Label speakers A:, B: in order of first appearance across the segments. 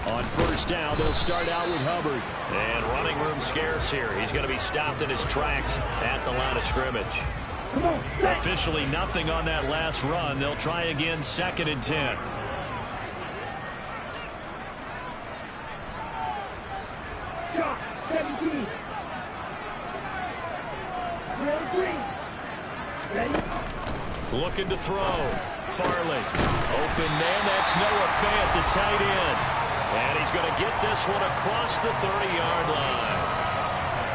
A: On first down, they'll start out with Hubbard.
B: And running room scarce here. He's going to be stopped in his tracks at the line of scrimmage.
A: Officially nothing on that last run. They'll try again, 2nd and 10.
C: Shot, 17.
A: Looking to throw. Farley. Open man. That's Noah Fant, the tight end. And he's going to get this one across the 30-yard line.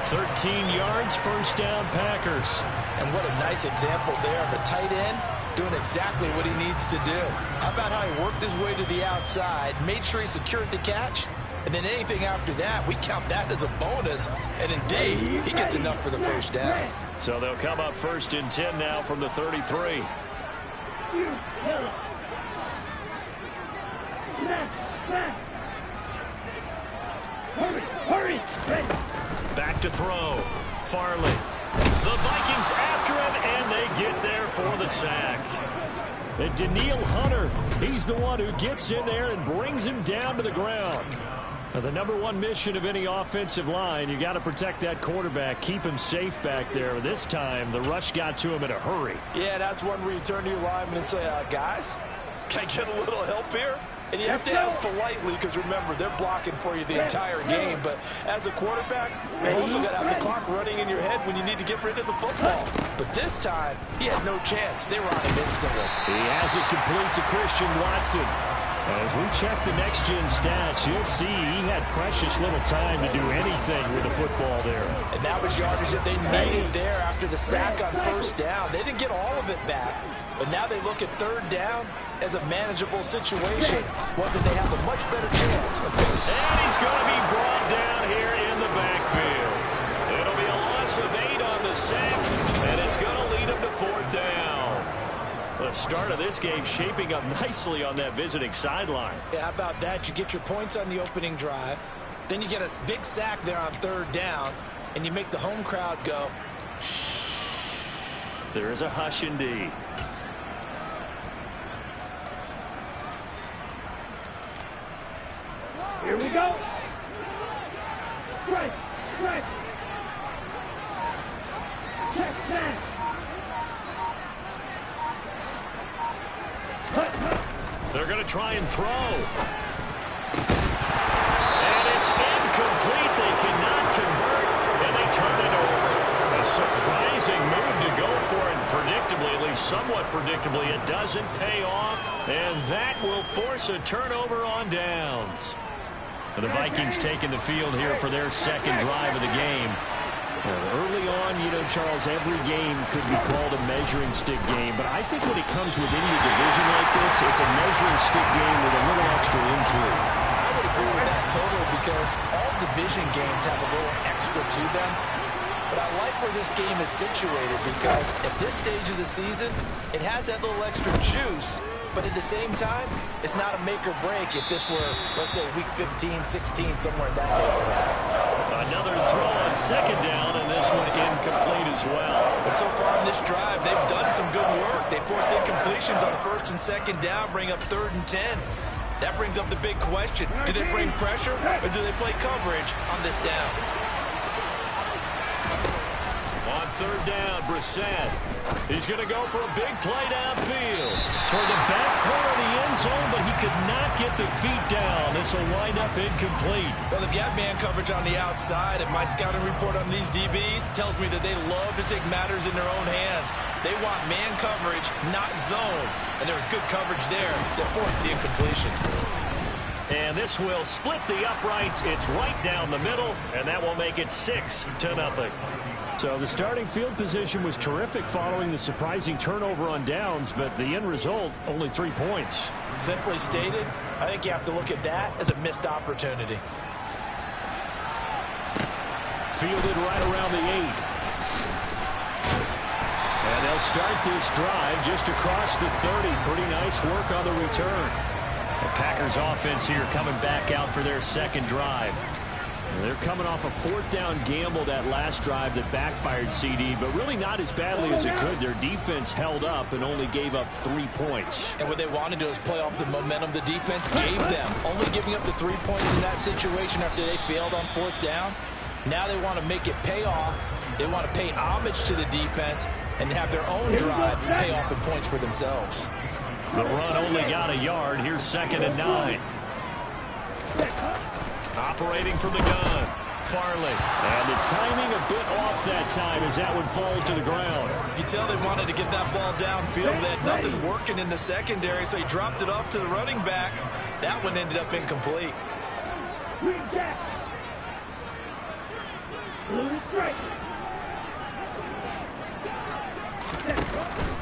A: 13 yards, first down, Packers.
D: And what a nice example there of a tight end doing exactly what he needs to do. How about how he worked his way to the outside, made sure he secured the catch, and then anything after that, we count that as a bonus. And indeed, he gets enough for the first down.
A: So they'll come up 1st and 10 now from the 33.
C: Hurry!
A: Back to throw. Farley. The Vikings after him, and they get there for the sack. And Danielle Hunter, he's the one who gets in there and brings him down to the ground. Now, the #1 mission of any offensive line, you got to protect that quarterback, keep him safe back there. This time, the rush got to him in a hurry.
D: Yeah, that's one where you turn to your lineman and say, guys, can I get a little help here? And you have to ask politely because, remember, they're blocking for you the entire game. But as a quarterback, you've also got to have the clock running in your head when you need to get rid of the football. But this time, he had no chance. They were on him instantly.
A: He has it complete to Christian Watson. As we check the next-gen stats, you'll see he had precious little time to do anything with the football there.
D: And that was yardage that they needed there after the sack on first down. They didn't get all of it back, but now they look at 3rd down as a manageable situation, one that they have a much better chance of getting.
A: And he's going to be brought down here in the backfield. It'll be a loss of 8 on the sack, and it's going to lead him to 4th down. The start of this game shaping up nicely on that visiting sideline.
D: Yeah, how about that? You get your points on the opening drive, then you get a big sack there on 3rd down, and you make the home crowd go, shh.
A: There is a hush indeed.
C: Here we go. Strike. Check that.
A: They're going to try and throw. And it's incomplete. They cannot convert, and they turn it over. A surprising move to go for it. Predictably, at least somewhat predictably, it doesn't pay off. And that will force a turnover on downs. The Vikings taking the field here for their 2nd drive of the game. Early on, Charles, every game could be called a measuring stick game, but I think when it comes within your division like this, it's a measuring stick game with a little extra intrigue.
D: I would agree with that totally because all division games have a little extra to them. But I like where this game is situated because at this stage of the season, it has that little extra juice, but at the same time, it's not a make or break if this were, let's say, week 15, 16, somewhere in that neighborhood.
A: Another throw on 2nd down, and this one incomplete as well.
D: But so far in this drive, they've done some good work. They force incompletions on 1st and 2nd down, bring up 3rd and 10. That brings up the big question. Do they bring pressure, or do they play coverage on this down?
A: On 3rd down, Brissett. He's going to go for a big play downfield. Toward the back corner of the end zone, but he could not get the feet down. This will wind up incomplete.
D: Well, they've got man coverage on the outside, and my scouting report on these DBs tells me that they love to take matters in their own hands. They want man coverage, not zone. And there was good coverage there that forced the incompletion.
A: And this will split the uprights. It's right down the middle, and that will make it 6-0. So the starting field position was terrific following the surprising turnover on downs, but the end result, only 3 points.
D: Simply stated, I think you have to look at that as a missed opportunity.
A: Fielded right around the 8. And they'll start this drive just across the 30. Pretty nice work on the return. The Packers offense here coming back out for their 2nd drive. They're coming off a fourth down gamble that last drive that backfired, CD, but really not as badly as it could. Their defense held up and only gave up 3 points.
D: And what they want to do is play off the momentum the defense gave them. Only giving up the 3 points in that situation after they failed on fourth down. Now they want to make it pay off. They want to pay homage to the defense and have their own drive pay off in points for themselves.
A: The run only got a yard. Here's 2nd and 9. Operating from the gun, Farley. And the timing a bit off that time as that one falls to the ground.
D: You tell they wanted to get that ball downfield. They had nothing working in the secondary, so he dropped it off to the running back. That one ended up incomplete.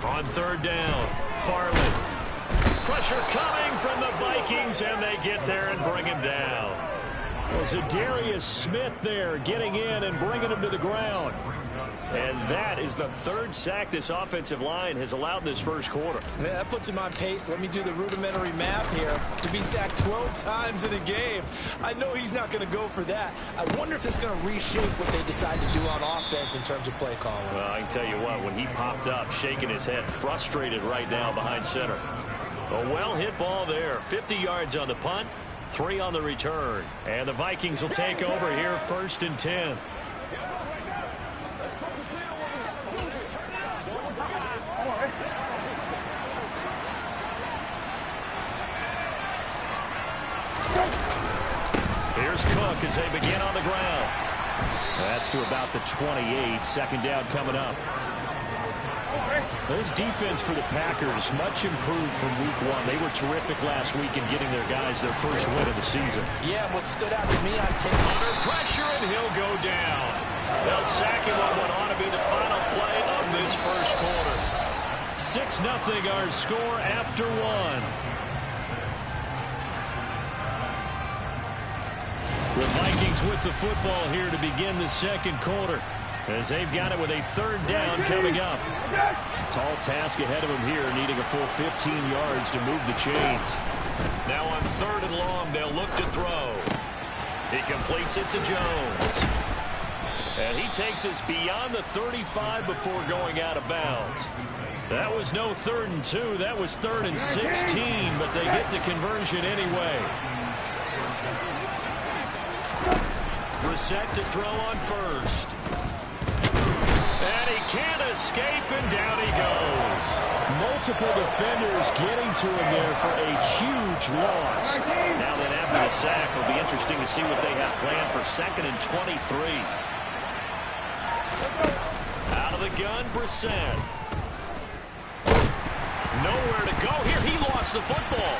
A: On 3rd down, Farley. Pressure coming from the Vikings, and they get there and bring him down. Well, Za'Darius Smith there getting in and bringing him to the ground. And that is the 3rd sack this offensive line has allowed in this first quarter.
D: Yeah, that puts him on pace. Let me do the rudimentary math here. To be sacked 12 times in a game, I know he's not going to go for that. I wonder if it's going to reshape what they decide to do on offense in terms of play calling.
A: Well, I can tell you what, when he popped up, shaking his head, frustrated right now behind center. A well-hit ball there. 50 yards on the punt, 3 on the return. And the Vikings will take over here, 1st and 10. Here's Cook as they begin on the ground. That's to about the 28. 2nd down coming up. This defense for the Packers, much improved from week 1. They were terrific last week in getting their guys their first win of the season.
D: Yeah, what stood out to me on tape.
A: Under pressure, and he'll go down. They'll sack him on what ought to be the final play of this first quarter. 6-0 our score after 1. The Vikings with the football here to begin the second quarter, as they've got it with a 3rd down coming up. Tall task ahead of them here, needing a full 15 yards to move the chains. Now on 3rd and long, they'll look to throw. He completes it to Jones. And he takes us beyond the 35 before going out of bounds. That was no 3rd and 2. That was 3rd and 16, but they get the conversion anyway. Brissett to throw on 1st. And he can't escape, and down he goes. Multiple defenders getting to him there for a huge loss. Now then, after the sack, it'll be interesting to see what they have planned for 2nd and 23. Out of the gun, Brissett. Nowhere to go here. He lost the football.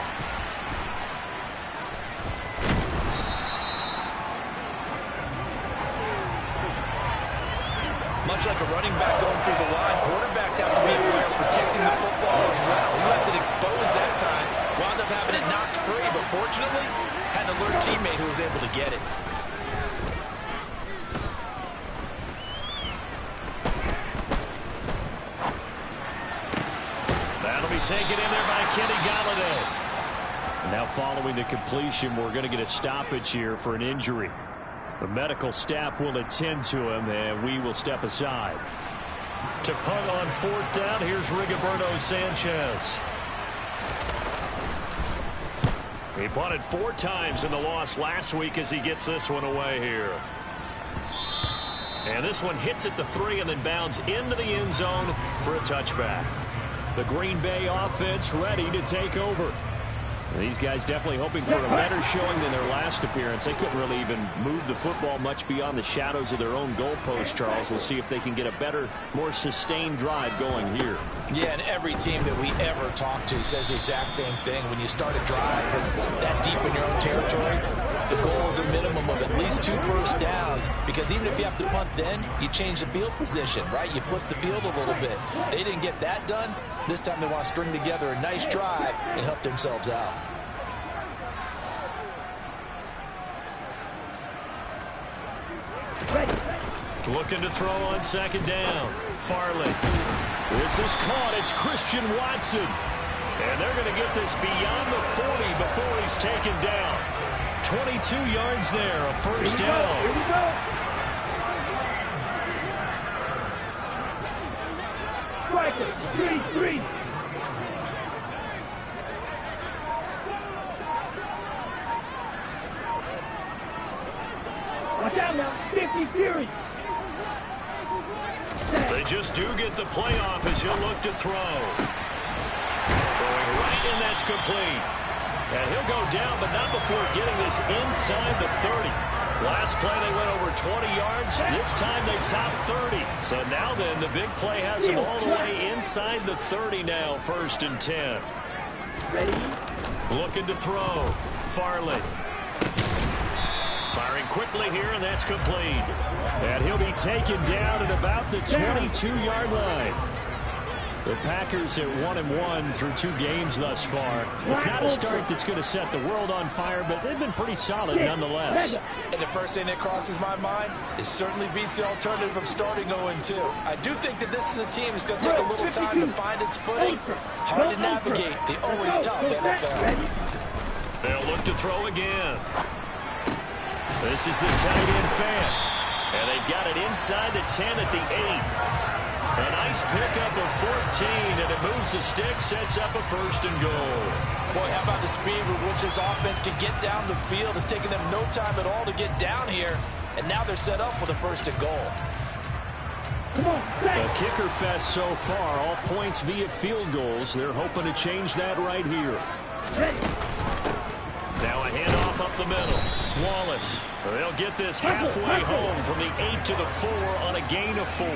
D: Much like a running back going through the line, quarterbacks have to be aware of protecting the football as well. He left it exposed that time, wound up having it knocked free, but fortunately, had an alert teammate who was able to get it.
A: That'll be taken in there by Kenny Golladay. And now following the completion, we're going to get a stoppage here for an injury. The medical staff will attend to him, and we will step aside. To punt on 4th down, here's Rigoberto Sanchez. He punted 4 times in the loss last week as he gets this one away here. And this one hits at the 3 and then bounds into the end zone for a touchback. The Green Bay offense ready to take over. These guys definitely hoping for a better showing than their last appearance. They couldn't really even move the football much beyond the shadows of their own goalpost, Charles. We'll see if they can get a better, more sustained drive going here.
D: Yeah, and every team that we ever talk to says the exact same thing. When you start a drive from that deep in your own territory, the goal is a minimum of at least 2 first downs, because even if you have to punt then, you change the field position, right? You flip the field a little bit. They didn't get that done. This time they want to string together a nice drive and help themselves out.
A: Looking to throw on 2nd down. Farley. This is caught. It's Christian Watson. And they're going to get this beyond the 40 before he's taken down. 22 yards there, a first
C: Here
A: down.
C: we go. Striker, 3-3. Watch out now, 50 Fury.
A: They just do get the playoff as he'll look to throw. Throwing right, and that's complete. And he'll go down, but not before getting this inside the 30. Last play, they went over 20 yards. This time, they topped 30. So now then, the big play has them all the way inside the 30 now, 1st and 10.
C: Ready?
A: Looking to throw. Farley. Firing quickly here, and that's complete. And he'll be taken down at about the 22-yard line. The Packers at 1-1 through 2 games thus far. It's not a start that's going to set the world on fire, but they've been pretty solid nonetheless.
D: And the first thing that crosses my mind, it certainly beats the alternative of starting 0-2. I do think that this is a team that's going to take a little time to find its footing. Hard to navigate the always tough NFL.
A: They'll look to throw again. This is the tight end fan. And they've got it inside the 10 at the 8. A nice pickup of 14, and it moves the stick, sets up a 1st and goal.
D: Boy, how about the speed with which this offense can get down the field? It's taken them no time at all to get down here, and now they're set up with a 1st and goal.
A: A kicker fest so far, all points via field goals. They're hoping to change that right here. Now a handoff up the middle. Wallace. They'll get this halfway home from the 8 to the 4 on a gain of 4.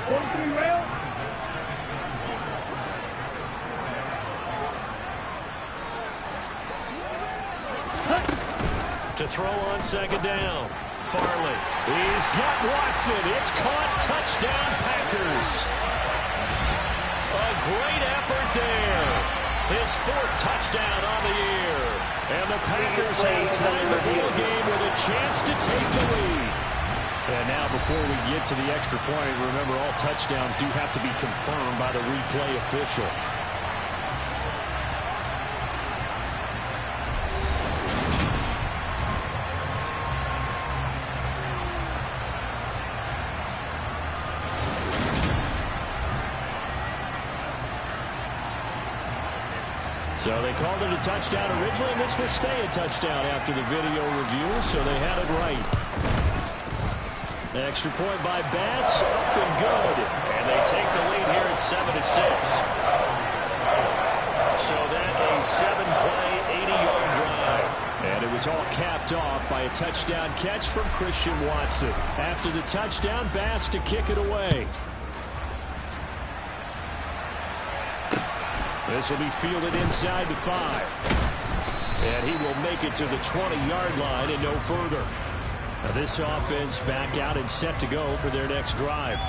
C: 43 rail.
A: To throw on 2nd down. Farley. He's got Watson. It's caught. Touchdown, Packers. A great effort there. His 4th touchdown on the year. And the Packers have tied the ball game with a chance to take the lead. And now before we get to the extra point, remember all touchdowns do have to be confirmed by the replay official. So they called it a touchdown originally, and this will stay a touchdown after the video review, so they had it right. Extra point by Bass, up and good. And they take the lead here at 7-6. So that a 7-play, 80-yard drive. And it was all capped off by a touchdown catch from Christian Watson. After the touchdown, Bass to kick it away. This will be fielded inside the 5. And he will make it to the 20-yard line and no further. Now this offense back out and set to go for their next drive.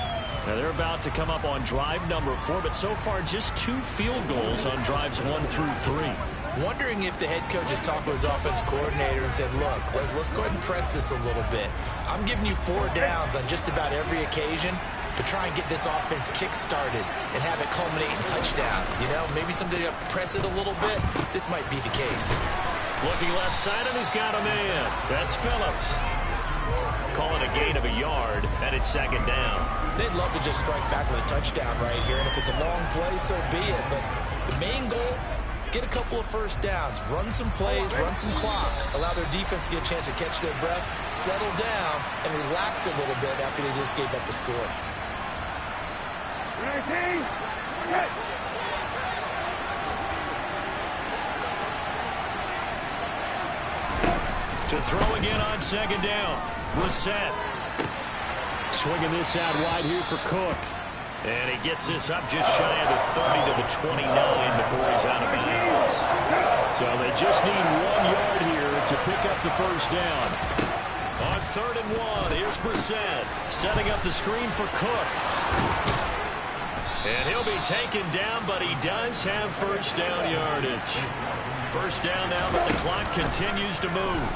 A: Now they're about to come up on drive number 4, but so far just 2 field goals on drives 1 through 3.
D: Wondering if the head coach has talked with his offense coordinator and said, look, let's go ahead and press this a little bit. I'm giving you 4 downs on just about every occasion to try and get this offense kick-started and have it culminate in touchdowns. You know, maybe someday to press it a little bit. This might be the case.
A: Looking left side, and he's got a man. That's Phillips. Calling a gain of a yard, and it's 2nd down.
D: They'd love to just strike back with a touchdown right here, and if it's a long play, so be it. But the main goal, get a couple of 1st downs, run some plays, run some clock, allow their defense to get a chance to catch their breath, settle down, and relax a little bit after they just gave up the score.
A: To throw again on 2nd down. Brissett. Swinging this out wide here for Cook. And he gets this up just shy of the 30 to the 29 before he's out of bounds. So they just need 1 yard here to pick up the 1st down. On 3rd and 1, here's Brissett setting up the screen for Cook. And he'll be taken down, but he does have 1st down yardage. 1st down now, but the clock continues to move.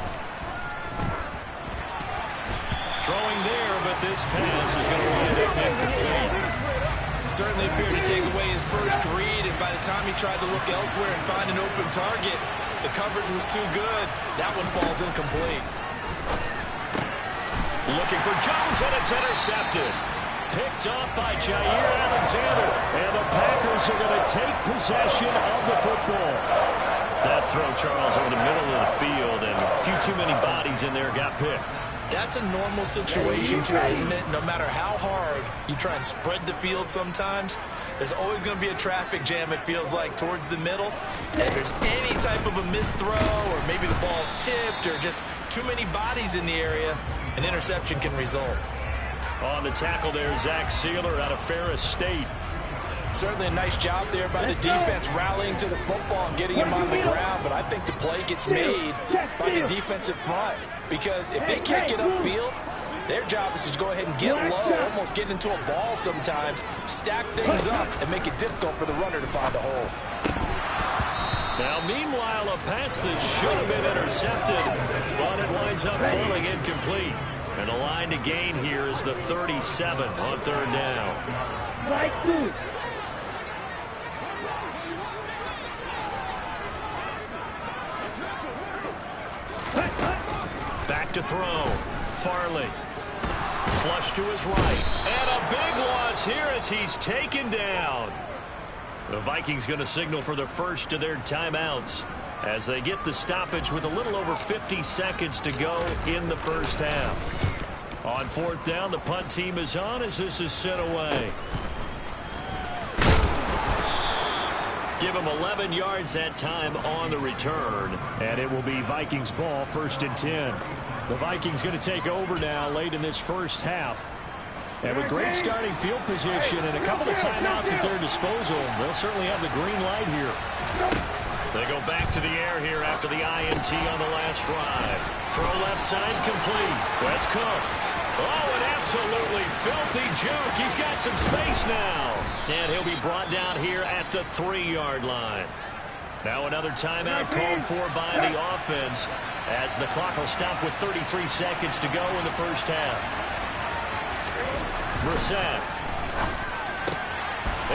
A: Throwing there, but this pass is going to wind up incomplete.
D: Certainly appeared to take away his first read, and by the time he tried to look elsewhere and find an open target, the coverage was too good. That one falls incomplete.
A: Looking for Jones, and it's intercepted. Picked up by Jair Alexander. And the Packers are going to take possession of the football. That throw, Charles, over the middle of the field, and a few too many bodies in there got picked.
D: That's a normal situation, too, isn't it? No matter how hard you try and spread the field sometimes, there's always going to be a traffic jam, it feels like, towards the middle. And if there's any type of a missed throw, or maybe the ball's tipped, or just too many bodies in the area, an interception can result.
A: On the tackle there, Zach Sealer out of Ferris State.
D: Certainly a nice job there by the defense rallying to the football and getting him on the ground, but I think the play gets made by the defensive front, because if they can't get upfield, their job is to go ahead and get low, almost get into a ball sometimes, stack things up, and make it difficult for the runner to find a hole.
A: Now, meanwhile, a pass that should have been intercepted, but it winds up falling incomplete. And the line to gain here is the 37 on third down.
C: Like two.
A: Back to throw. Farley. Flush to his right. And a big loss here as he's taken down. The Vikings going to signal for the first of their timeouts as they get the stoppage with a little over 50 seconds to go in the first half. On fourth down, the punt team is on as this is sent away. Give him 11 yards that time on the return. And it will be Vikings ball, 1st and 10. The Vikings going to take over now late in this first half. And with great starting field position and a couple of timeouts at their disposal, they'll certainly have the green light here. They go back to the air here after the INT on the last drive. Throw left side complete. That's Cook. Oh, an absolutely filthy juke. He's got some space now. And he'll be brought down here at the 3-yard line. Now another timeout called for by the offense as the clock will stop with 33 seconds to go in the first half. Brissett.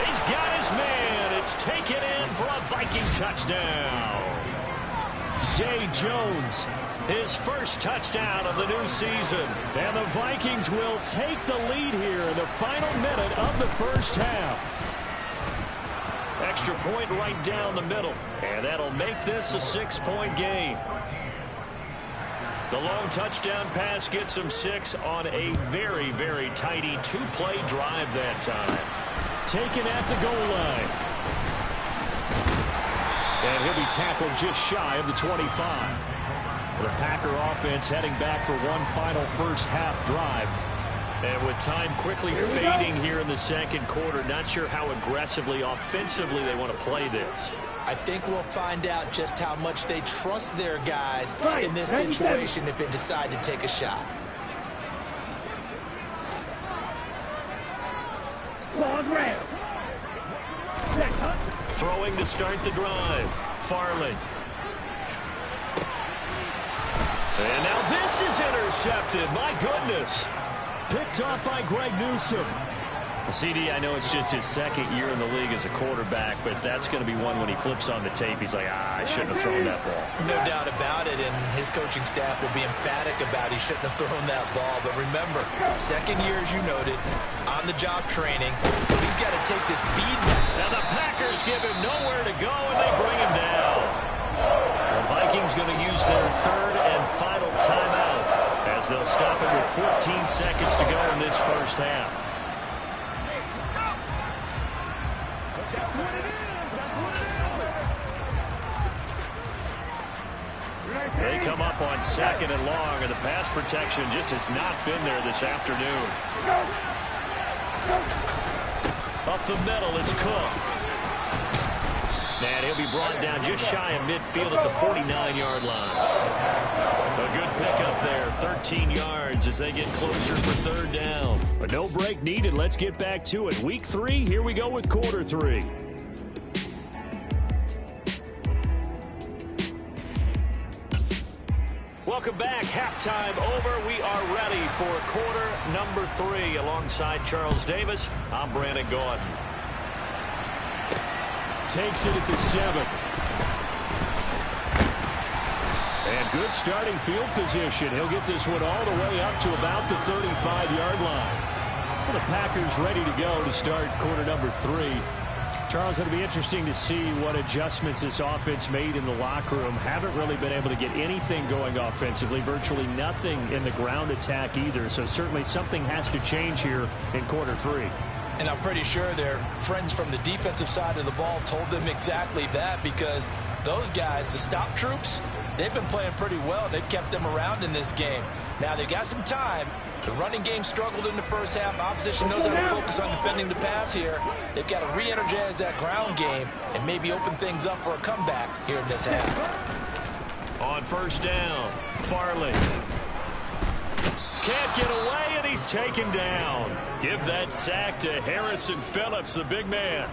A: He's got his man. It's taken in for a Viking touchdown. Zay Jones, his first touchdown of the new season. And the Vikings will take the lead here in the final minute of the first half. Extra point right down the middle. And that'll make this a 6-point game. The long touchdown pass gets him 6 on a very, very tidy 2-play drive that time. Taken at the goal line. And he'll be tackled just shy of the 25. The Packer offense heading back for one final first half drive. And with time quickly fading here in the second quarter, not sure how aggressively, offensively they want to play this.
D: I think we'll find out just how much they trust their guys in this situation if they decide to take a shot.
A: Throwing to start the drive. Farley. And now this is intercepted. My goodness. Picked off by Greg Newsome. CD, I know it's just his second year in the league as a quarterback, but that's going to be one when he flips on the tape. He's like, I shouldn't have thrown that ball.
D: No doubt about it, and his coaching staff will be emphatic about he shouldn't have thrown that ball. But remember, second year, as you noted, on-the-job training, so he's got to take this feedback.
A: Now the Packers give him nowhere to go, and they bring him down. The Vikings going to use their third and final timeout as they'll stop it with 14 seconds to go in this first half. They come up on 2nd and long, and the pass protection just has not been there this afternoon. Up the middle, it's Cook. And he'll be brought down just shy of midfield at the 49-yard line. A good pickup there, 13 yards as they get closer for third down. But no break needed. Let's get back to it. Week 3, here we go with quarter 3. Welcome back. Halftime over. We are ready for quarter number 3. Alongside Charles Davis, I'm Brandon Gaudin. takes it at the 7. And good starting field position. He'll get this one all the way up to about the 35-yard line. Well, the Packers ready to go to start quarter number 3. Charles, it'll be interesting to see what adjustments this offense made in the locker room. Haven't really been able to get anything going offensively. Virtually nothing in the ground attack either. So certainly something has to change here in quarter 3.
D: And I'm pretty sure their friends from the defensive side of the ball told them exactly that, because those guys, the stop troops, they've been playing pretty well. They've kept them around in this game. Now, they got some time. The running game struggled in the first half. Opposition knows how to focus on defending the pass here. They've got to re-energize that ground game and maybe open things up for a comeback here in this half.
A: On first down, Farley. Can't get away, and he's taken down. Give that sack to Harrison Phillips, the big man.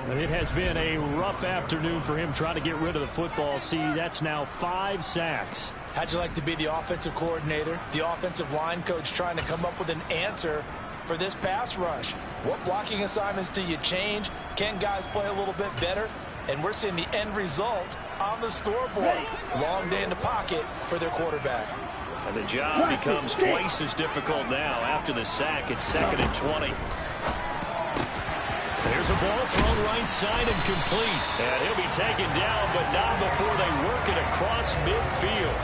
A: It has been a rough afternoon for him trying to get rid of the football. See, that's now 5 sacks.
D: How'd you like to be the offensive coordinator, the offensive line coach, trying to come up with an answer for this pass rush? What blocking assignments do you change? Can guys play a little bit better? And we're seeing the end result on the scoreboard. Long day in the pocket for their quarterback.
A: And the job becomes twice as difficult now. After the sack, it's 2nd and 20. There's a ball thrown right side and complete. And he'll be taken down, but not before they work it across midfield.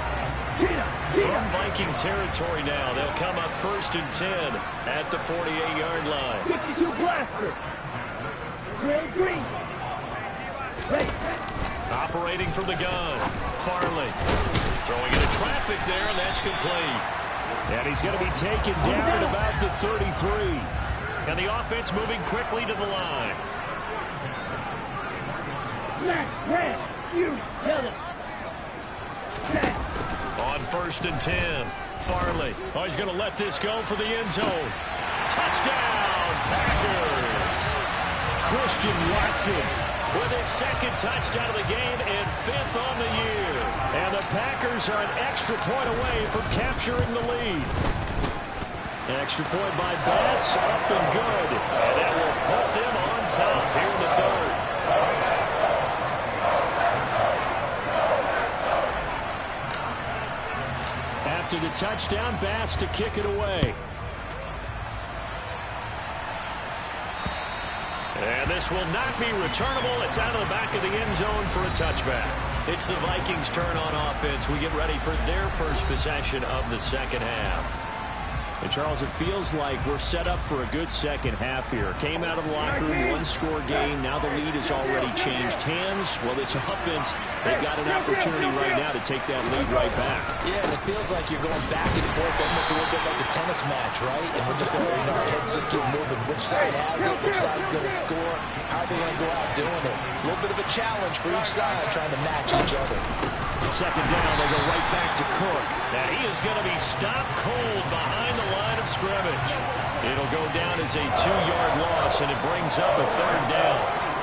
A: From Viking territory now, they'll come up 1st and 10 at the 48-yard line.
C: 52 blaster. Green.
A: Operating from the gun, Farley. Throwing into traffic there, and that's complete. And he's going to be taken down at about the 33. And the offense moving quickly to the line. On 1st and 10, Farley. Oh, he's going to let this go for the end zone. Touchdown, Packers. Christian Watson with his 2nd touchdown of the game and 5th on the year. And the Packers are an extra point away from capturing the lead. An extra point by Bass, up and good. And that will put them on top here in the 3rd. After the touchdown, Bass to kick it away. And this will not be returnable. It's out of the back of the end zone for a touchback. It's the Vikings' turn on offense. We get ready for their first possession of the second half. And Charles, it feels like we're set up for a good second half here. Came out of the locker room, 1-score game. Now the lead has already changed hands. Well, this offense, they've got an opportunity right now to take that lead right back.
D: Yeah, and it feels like you're going back and forth almost a little bit like a tennis match, right? And we're just letting our heads just keep moving. Which side has it? Which side's going to score? How are they going to go out doing it? A little bit of a challenge for each side trying to match each other.
A: 2nd down, they go right back to Cook. And he is going to be stopped cold behind the line of scrimmage. It'll go down as a 2-yard loss, and it brings up a 3rd down.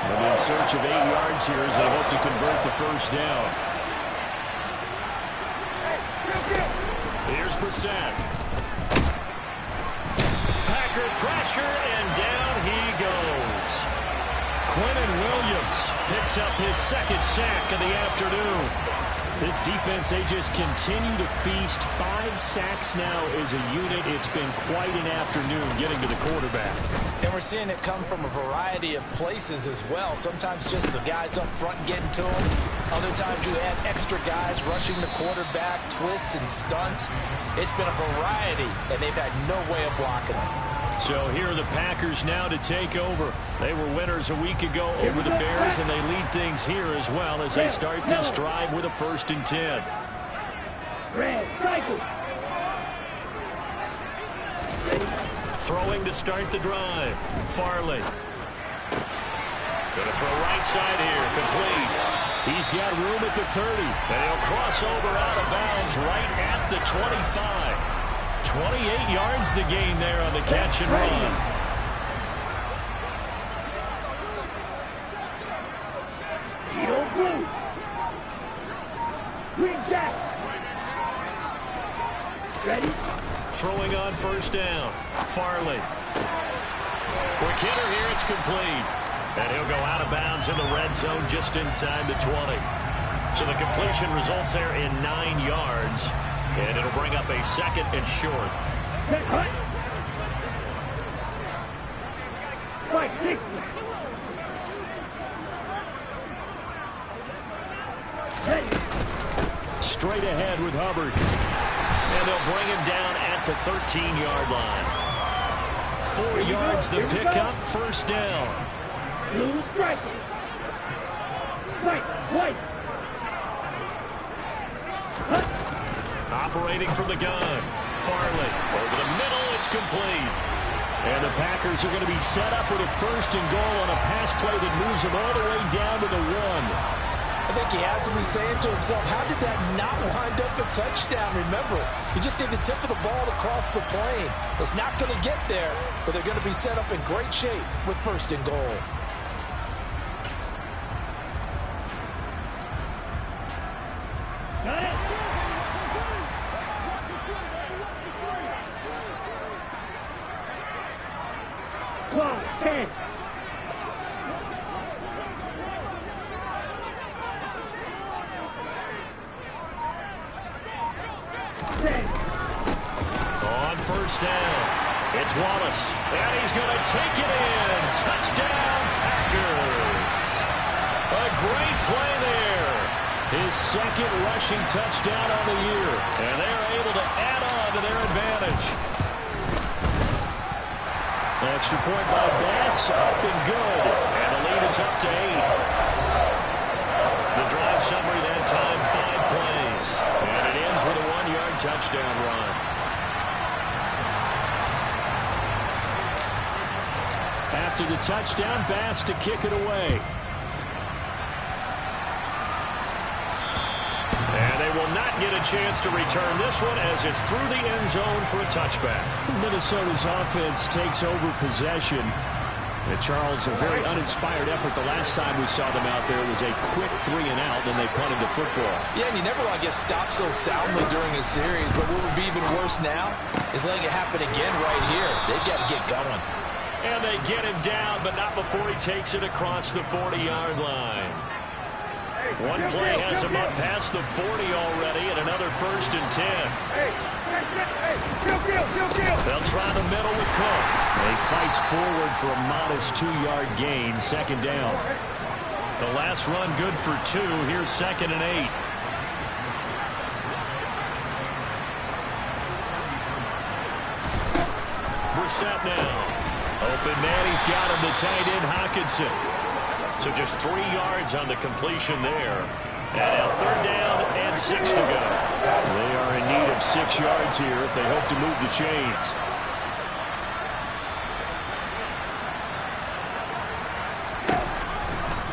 A: And in search of 8 yards here as they hope to convert the 1st down. Here's Brissett. Packer pressure, and down he goes. Quentin Williams picks up his 2nd sack of the afternoon. This defense, they just continue to feast. 5 sacks now as a unit. It's been quite an afternoon getting to the quarterback.
D: And we're seeing it come from a variety of places as well. Sometimes just the guys up front getting to him. Other times you have extra guys rushing the quarterback, twists and stunts. It's been a variety, and they've had no way of blocking them.
A: So here are the Packers now to take over. They were winners a week ago over the Bears, and they lead things here as well as they start this drive with a 1st and 10. Throwing to start the drive. Farley. Going to throw right side here. Complete. He's got room at the 30. And he'll cross over out of bounds right at the 25. 28 yards the gain there on the catch and run.
C: Ready?
A: Throwing on 1st down. Farley. Quick hitter here. It's complete. And he'll go out of bounds in the red zone just inside the 20. So the completion results there in 9 yards. And it'll bring up a 2nd and short. Straight ahead with Hubbard. And they'll bring him down at the 13-yard line. 4 yards the pickup, 1st down. Operating from the gun. Farley over the middle. It's complete. And the Packers are going to be set up with a 1st and goal on a pass play that moves them all the way down to the 1.
D: I think he has to be saying to himself, how did that not wind up a touchdown? Remember, you just need the tip of the ball to cross the plane. It's not going to get there, but they're going to be set up in great shape with 1st and goal.
C: Got it. One, 10.
A: On 1st down, it's Wallace, and he's going to take it in. Touchdown, Packers. A great play there. His 2nd rushing touchdown on the year, and they're able to add on to their advantage. Extra point by Bass, up and good, and the lead is up to 8. The drive summary that time, 5 plays, and it ends with a 1-yard touchdown run. After the touchdown, Bass to kick it away. And they will not get a chance to return this one as it's through the end zone for a touchback. Minnesota's offense takes over possession. And Charles, a very uninspired effort. The last time we saw them out there was a quick 3 and out, and they punted the football.
D: Yeah, and you never want to get stopped so soundly during a series, but what would be even worse now is letting it happen again right here. They've got to get going.
A: And they get him down, but not before he takes it across the 40-yard line. One play has him up past the 40 already, and another 1st and 10. They'll try the middle with Cook. He fights forward for a modest 2-yard gain, 2nd down. The last run good for 2. Here's 2nd and 8. Brissett now. Open man, he's got him, the tight end, Hockenson. So just 3 yards on the completion there. And now 3rd down and 6 to go. They are in need of 6 yards here if they hope to move the chains.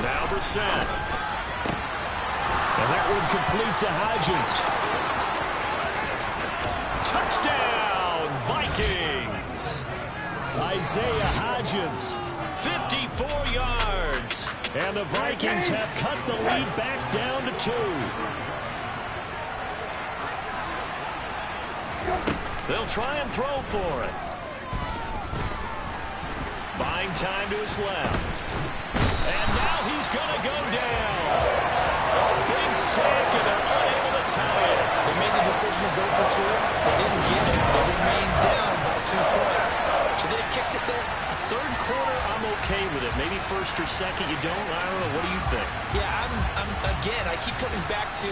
A: Now Brissett. And that one complete to Hodgins. Touchdown, Vikings. Isaiah Hodgins, 54 yards. And the Vikings have cut the lead back down to 2. They'll try and throw for it. Buying time to his left. And now he's going to go down. A big sack, and they're unable to tie it.
D: They made the decision to go for 2. They didn't get it. They remained down by 2 points. Should they have kicked it there?
A: 3rd quarter, I'm okay with it. Maybe 1st or 2nd, you don't. I don't know. What do you think?
D: Yeah, again, I keep coming back to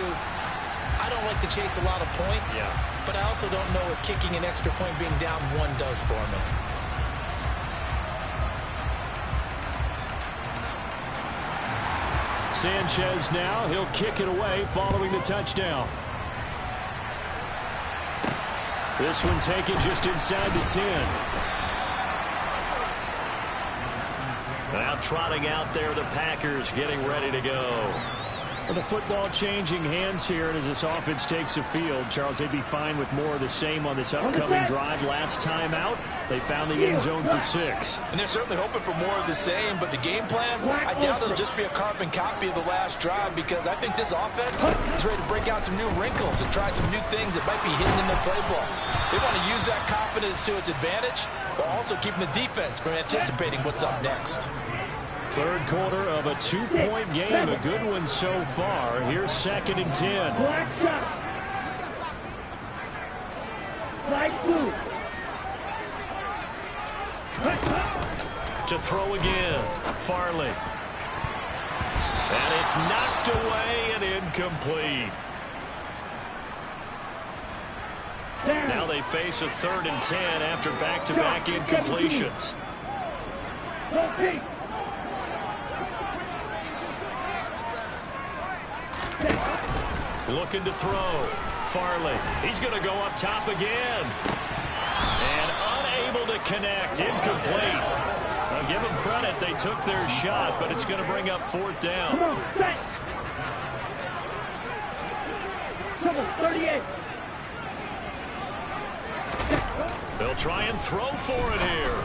D: I don't like to chase a lot of points.
A: Yeah.
D: But I also don't know what kicking an extra point being down 1 does for me.
A: Sanchez now. He'll kick it away following the touchdown. This one taken just inside the 10. Now trotting out there, the Packers getting ready to go. Well, the football changing hands here, and as this offense takes the field, Charles, they'd be fine with more of the same on this upcoming drive. Last time out, they found the end zone for 6.
D: And they're certainly hoping for more of the same, but the game plan, I doubt it'll just be a carbon copy of the last drive, because I think this offense is ready to break out some new wrinkles and try some new things that might be hidden in their playbook. They want to use that confidence to its advantage, while also keeping the defense from anticipating what's up next.
A: Third quarter of a 2-point game. A good one so far. Here's 2nd and 10.
C: Black shot. Light blue.
A: To throw again. Farley. And it's knocked away and incomplete. Now they face a 3rd and 10 after back-to-back incompletions. Looking to throw. Farley. He's going to go up top again. And unable to connect. Incomplete. I'll give them credit. They took their shot, but it's going to bring up 4th down.
C: Come on, set. Come on, 38.
A: They'll try and throw for it here.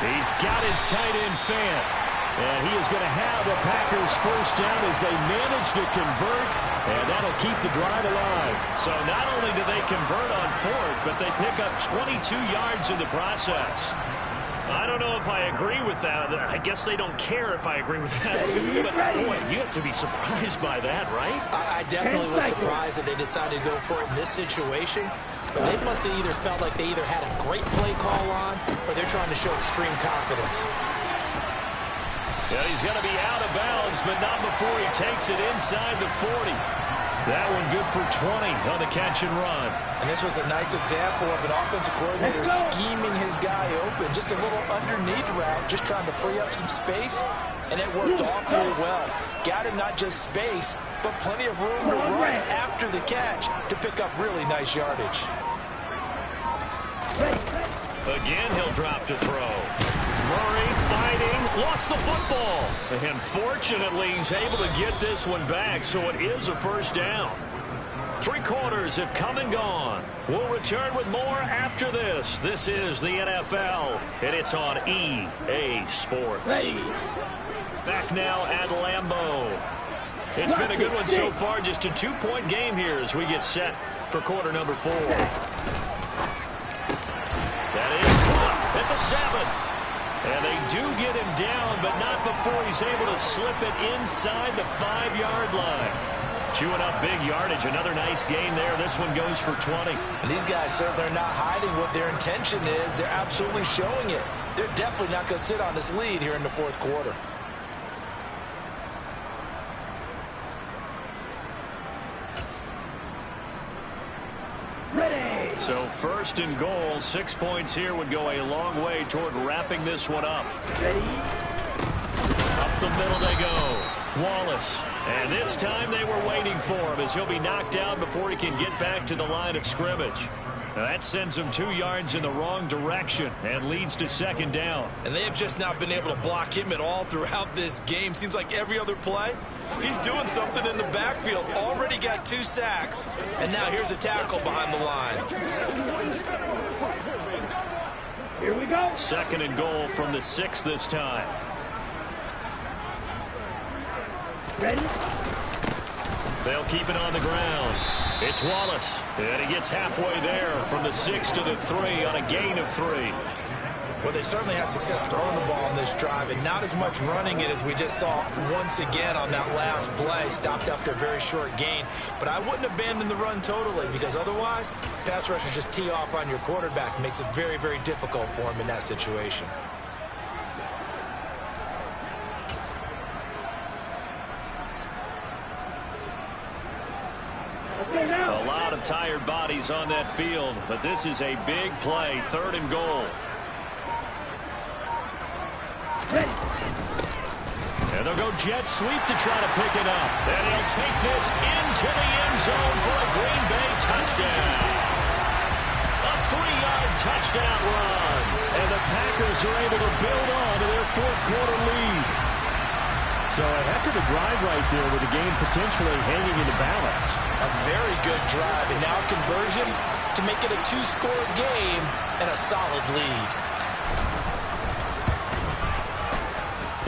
A: He's got his tight end Fant. And he is going to have a Packers 1st down as they manage to convert. And that'll keep the drive alive. So not only do they convert on 4th, but they pick up 22 yards in the process. I don't know if I agree with that. I guess they don't care if I agree with that. But, boy, you have to be surprised by that, right?
D: I definitely was surprised that they decided to go for it in this situation. But they must have either felt like they either had a great play call on or they're trying to show extreme confidence.
A: Yeah, he's going to be out of bounds, but not before he takes it inside the 40. That one good for 20 on the catch and run.
D: And this was a nice example of an offensive coordinator scheming his guy open. Just a little underneath route, just trying to free up some space. And it worked awfully well. Got him not just space, but plenty of room to run after the catch to pick up really nice yardage.
A: Again, he'll drop to throw. Murray fighting, lost the football. And fortunately, he's able to get this one back, so it is a 1st down. 3 quarters have come and gone. We'll return with more after this. This is the NFL, and it's on EA Sports. Back now at Lambeau. It's been a good one so far. Just a 2-point game here as we get set for quarter number 4. That is caught at the 7. And they do get him down, but not before he's able to slip it inside the 5-yard line. Chewing up big yardage. Another nice gain there. This one goes for 20.
D: And these guys certainly are not hiding what their intention is. They're absolutely showing it. They're definitely not going to sit on this lead here in the 4th quarter.
A: So 1st and goal, 6 points here would go a long way toward wrapping this one up. Up the middle they go. Wallace. And this time they were waiting for him as he'll be knocked down before he can get back to the line of scrimmage. Now that sends him 2 yards in the wrong direction and leads to 2nd down.
E: And they have just not been able to block him at all throughout this game. Seems like every other play, he's doing something in the backfield. Already got 2 sacks. And now here's a tackle behind the line.
C: Here we go.
A: 2nd and goal from the 6 this time.
C: Ready?
A: They'll keep it on the ground. It's Wallace. And he gets halfway there from the 6 to the 3 on a gain of 3.
D: Well, they certainly had success throwing the ball on this drive, and not as much running it as we just saw once again on that last play. Stopped after a very short gain. But I wouldn't abandon the run totally, because otherwise, pass rushers just tee off on your quarterback. Makes it very, very difficult for him in that situation.
A: A lot of tired bodies on that field, but this is a big play. 3rd and goal. And they'll go jet sweep to try to pick it up. And he'll take this into the end zone for a Green Bay touchdown. A 3-yard touchdown run. And the Packers are able to build on to their 4th quarter lead. So a heck of a drive right there with the game potentially hanging in the balance.
D: A very good drive, and now conversion to make it a 2-score game and a solid lead.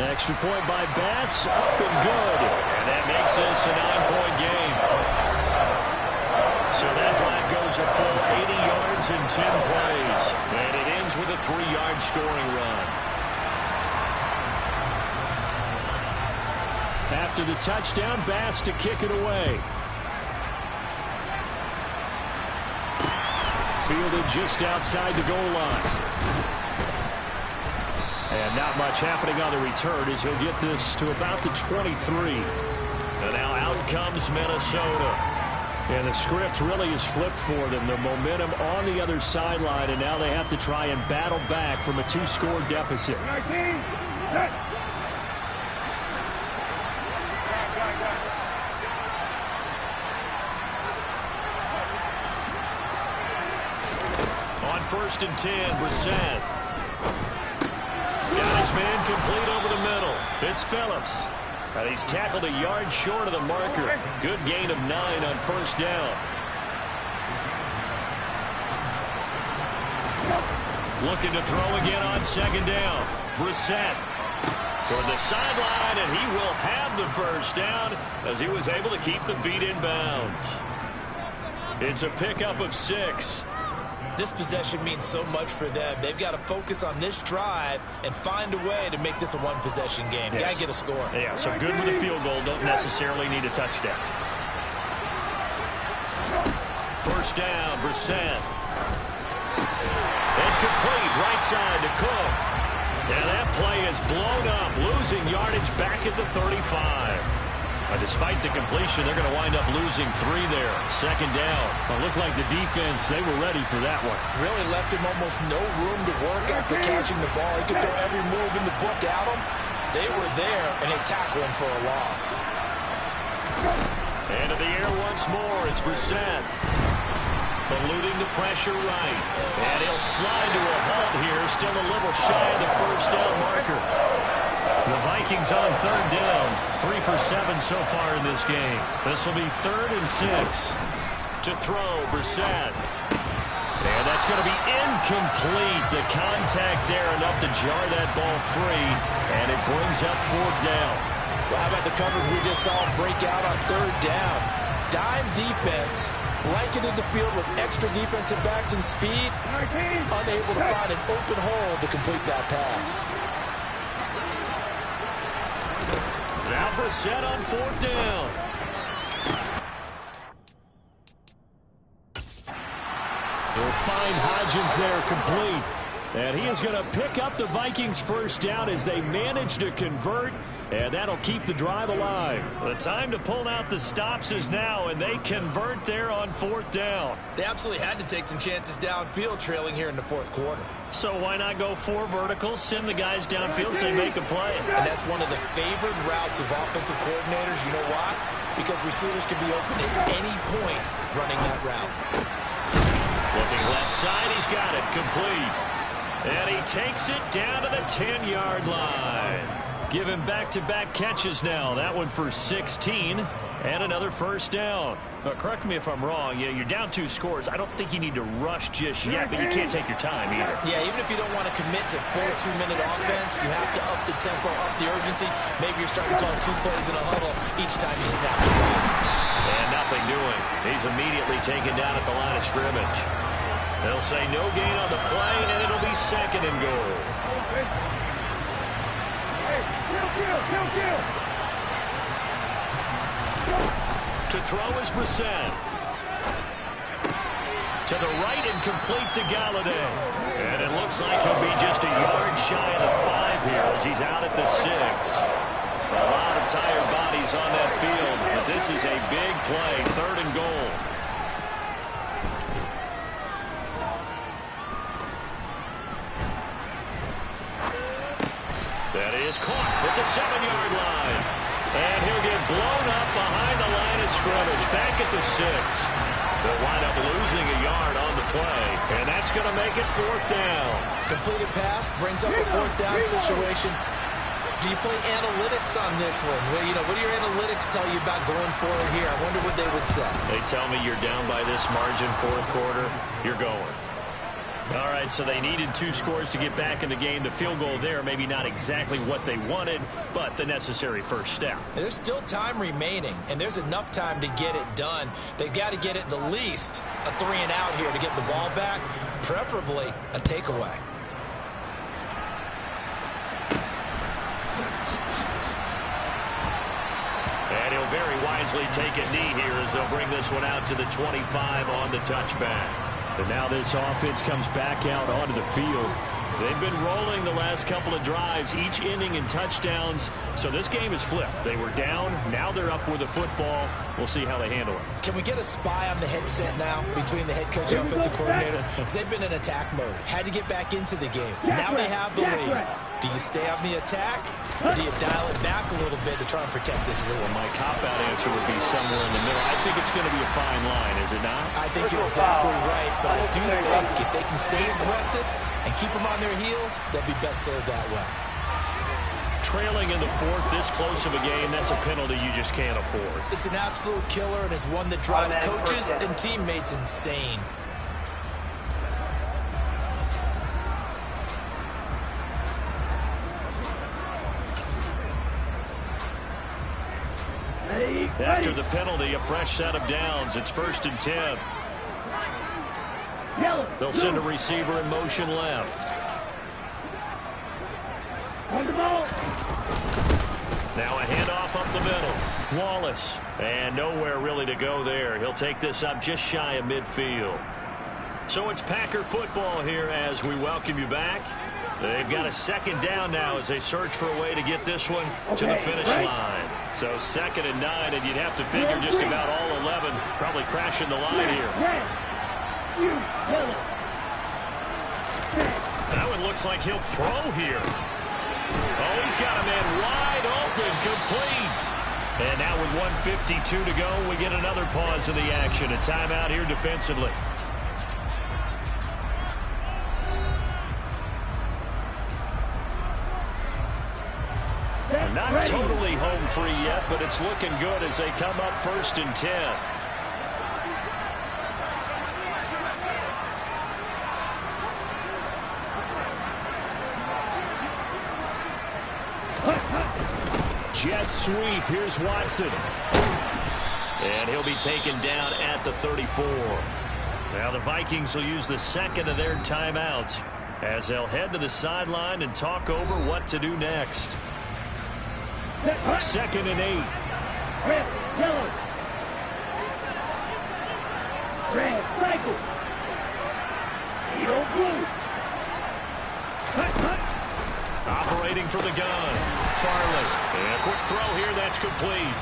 A: Extra point by Bass, up and good. And that makes this a 9-point game. So that drive goes a full 80 yards in 10 plays. And it ends with a 3-yard scoring run. After the touchdown, Bass to kick it away. Fielded just outside the goal line. And not much happening on the return as he'll get this to about the 23. And now out comes Minnesota. And the script really is flipped for them. The momentum on the other sideline, and now they have to try and battle back from a 2-score deficit. On 1st and 10, Brissett. Got his man complete over the middle. It's Phillips. And he's tackled a yard short of the marker. Good gain of 9 on 1st down. Looking to throw again on 2nd down. Brissett toward the sideline, and he will have the 1st down as he was able to keep the feet in bounds. It's a pickup of 6.
D: This possession means so much for them. They've got to focus on this drive and find a way to make this a one-possession game. Got to get a score.
A: Yeah, so good with a field goal. Don't necessarily need a touchdown. 1st down, Brissett. Incomplete, right side to Cook. And that play is blown up, losing yardage back at the 35. Despite the completion, they're going to wind up losing 3 there. 2nd down. It looked like the defense, they were ready for that one.
D: Really left him almost no room to work after catching the ball. He could throw every move in the book at him. They were there, and they tackled him for a loss.
A: Into the air once more. It's Brissett. Eluding the pressure right. And he'll slide to a halt here. Still a little shy of the 1st down marker. The Vikings on 3rd down. 3 for 7 so far in this game. This will be 3rd and 6. To throw, Brissett. And that's going to be incomplete. The contact there enough to jar that ball free. And it brings up 4th down.
D: Well, how about the coverage we just saw break out on 3rd down? Dime defense. Blanketed the field with extra defensive backs and speed. Unable to find an open hole to complete that pass.
A: Now Brissett on 4th down. They'll find Hodgins there complete. And he is going to pick up the Vikings' 1st down as they manage to convert. And that'll keep the drive alive. The time to pull out the stops is now, and they convert there on 4th down.
D: They absolutely had to take some chances downfield trailing here in the 4th quarter.
A: So why not go 4 verticals, send the guys downfield so they make a play?
D: And that's one of the favored routes of offensive coordinators. You know why? Because receivers can be open at any point running that route.
A: Looking left side, he's got it complete. And he takes it down to the 10-yard line. Give him back-to-back catches now. That one for 16 and another 1st down. Correct me if I'm wrong. Yeah, you're down 2 scores. I don't think you need to rush just yet, but you can't take your time either.
D: Yeah, even if you don't want to commit to full 2-minute offense, you have to up the tempo, up the urgency. Maybe you're starting to call 2 plays in a huddle each time you snap the ball.
A: And nothing doing. He's immediately taken down at the line of scrimmage. They'll say no gain on the play, and it'll be 2nd and goal. To throw is Brissett. To the right and complete to Galladay. And it looks like he'll be just a yard shy of the 5 here as he's out at the 6. A lot of tired bodies on that field, but this is a big play, 3rd and goal. That is caught at the 7-yard line. And he'll get blown up behind the line of scrimmage. Back at the 6. They'll wind up losing a yard on the play. And that's going to make it 4th down.
D: Completed pass brings up a 4th down situation. Do you play analytics on this one? Well, you know, what do your analytics tell you about going forward here? I wonder what they would say.
A: They tell me you're down by this margin 4th quarter. You're going. All right, so they needed 2 scores to get back in the game. The field goal there, maybe not exactly what they wanted, but the necessary 1st step.
D: There's still time remaining, and there's enough time to get it done. They've got to get it the least a 3 and out here to get the ball back, preferably a takeaway.
A: wisely take a knee here as they'll bring this one out to the 25 on the touchback.
B: And now this offense comes back out onto the field.
A: They've been rolling the last couple of drives, each ending in touchdowns. So this game is flipped. They were down. Now they're up with the football. We'll see how they handle it.
D: Can we get a spy on the headset now between the head coach and offensive coordinator? Because they've been in attack mode. Had to get back into the game. Now they have the lead. Do you stay on the attack, or do you dial it back a little bit to try and protect this lead?
A: Well, my cop-out answer would be somewhere in the middle. I think it's going to be a fine line, is it not?
D: I think you're exactly right, but I do think if they can stay aggressive and keep them on their heels, they'll be best served that way.
A: Trailing in the fourth, this close of a game, that's a penalty you just can't afford.
D: It's an absolute killer, and it's one that drives coaches and teammates insane.
A: After the penalty, a fresh set of downs. It's 1st and 10. They'll send a receiver in motion left.
C: On the ball.
A: Now a handoff up the middle. Wallace. And nowhere really to go there. He'll take this up just shy of midfield. So it's Packer football here as we welcome you back. They've got a 2nd down now as they search for a way to get this one to the finish line. So 2nd and 9, and you'd have to figure just about all 11 probably crashing the line here. That one looks like he'll throw here. Oh, he's got a man wide open, complete. And now with 1:52 to go, we get another pause in the action. A timeout here defensively. Not totally home free yet, but it's looking good as they come up 1st and 10. Jet sweep. Here's Watson. And he'll be taken down at the 34. Now the Vikings will use the 2nd of their timeouts as they'll head to the sideline and talk over what to do next. 2nd and 8.
C: Red, yellow. Red, cycle. Yellow, blue.
A: Operating for the gun. Farley. And a quick throw here. That's complete.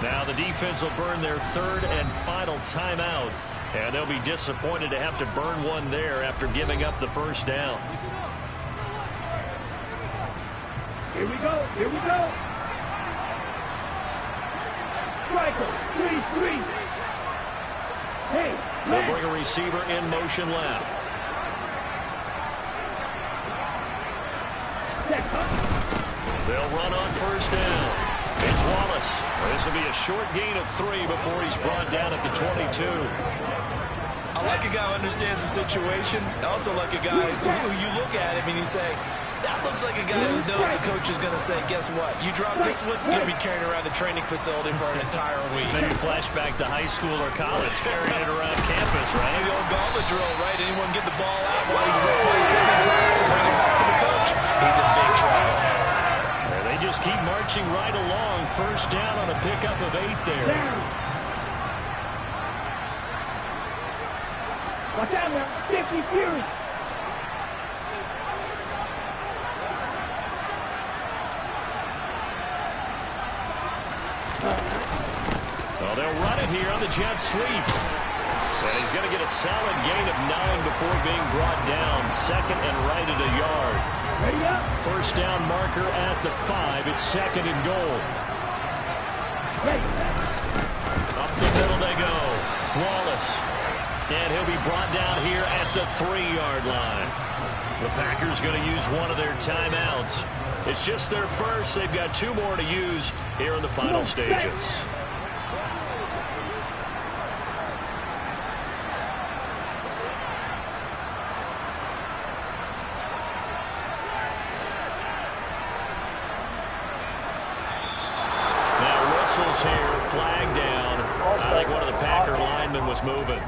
A: Now the defense will burn their 3rd and final timeout. And they'll be disappointed to have to burn one there after giving up the 1st down.
C: Here we go. Here we go. Striker. 3-3. Hey.
A: They'll bring a receiver in motion left. They'll run on 1st down. It's Wallace. This will be a short gain of 3 before he's brought down at the 22.
E: I like a guy who understands the situation. I also like a guy who you look at him and you say, that looks like a guy who knows the coach is going to say, guess what? You drop this one, you'll be carrying around the training facility for an entire week.
A: Maybe flashback to high school or college, carrying it around campus, right?
E: Maybe old gauntlet drill, right? Anyone get the ball out while he's sending class and bring it back to the coach? He's in big trouble.
A: And they just keep marching right along. 1st down on a pickup of 8 there.
C: Watch out now. 50 Fury.
A: Well, they'll run it here on the jet sweep. And he's going to get a solid gain of 9 before being brought down. 2nd and right at a yard.
C: Ready up.
A: 1st down marker at the 5. It's 2nd and goal.
C: Ready.
A: Up the middle they go. Wallace. And he'll be brought down here at the 3-yard line. The Packers going to use one of their timeouts. It's just their first. They've got 2 more to use here in the final stages. Now whistles here, flag down. I think one of the Packer linemen was moving.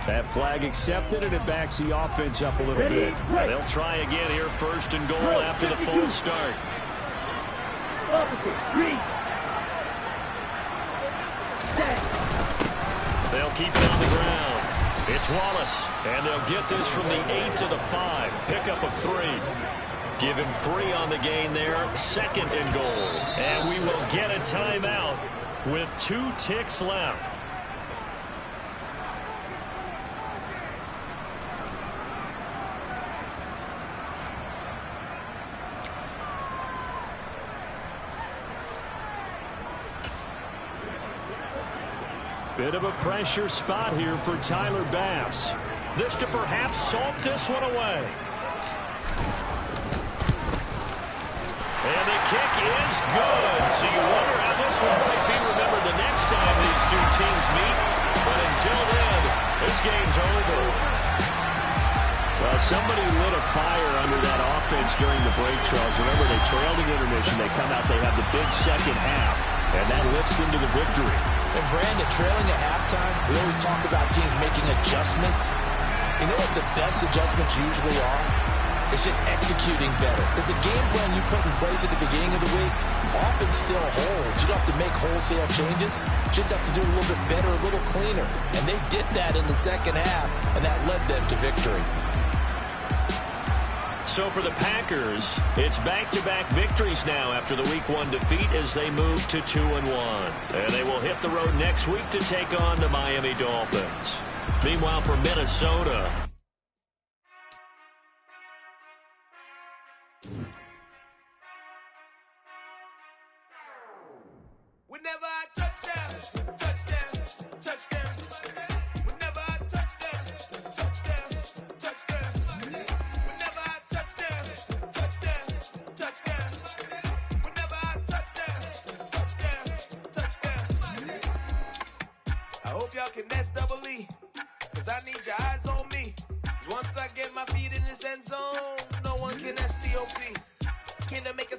B: That flag accepted, and it backs the offense up a little bit.
A: They'll try again here, 1st and goal after the false start.
C: Opposite. 3.
A: They'll keep it on the ground. It's Wallace, and they'll get this from the 8 to the 5. Pickup of 3. Give him 3 on the gain there. 2nd and goal. And we will get a timeout with 2 ticks left. Bit of a pressure spot here for Tyler Bass. This to perhaps salt this one away. And the kick is good. So you wonder how this one might be remembered the next time these two teams meet. But until then, this game's over. Well, somebody lit a fire under that offense during the break, Charles. Remember, they trailed in intermission. They come out, they have the big second half, and that lifts them to the victory.
D: And Brandon, trailing at halftime, we always talk about teams making adjustments. You know what the best adjustments usually are? It's just executing better. Because the game plan you put in place at the beginning of the week often still holds. You don't have to make wholesale changes. You just have to do it a little bit better, a little cleaner. And they did that in the second half, and that led them to victory.
A: So for the Packers, it's back-to-back victories now after the Week 1 defeat as they move to 2-1. And they will hit the road next week to take on the Miami Dolphins. Meanwhile, for Minnesota,
F: whenever I touchdown, touchdown, touchdown. Whenever I touchdown, touchdown, touchdown. Whenever I touchdown, touchdown, touchdown. Whenever I touchdown, touchdown, touchdown. I hope y'all can SEE, cause I need your eyes on me. Once I get my feet in this end zone, no one can STOP. Can I make a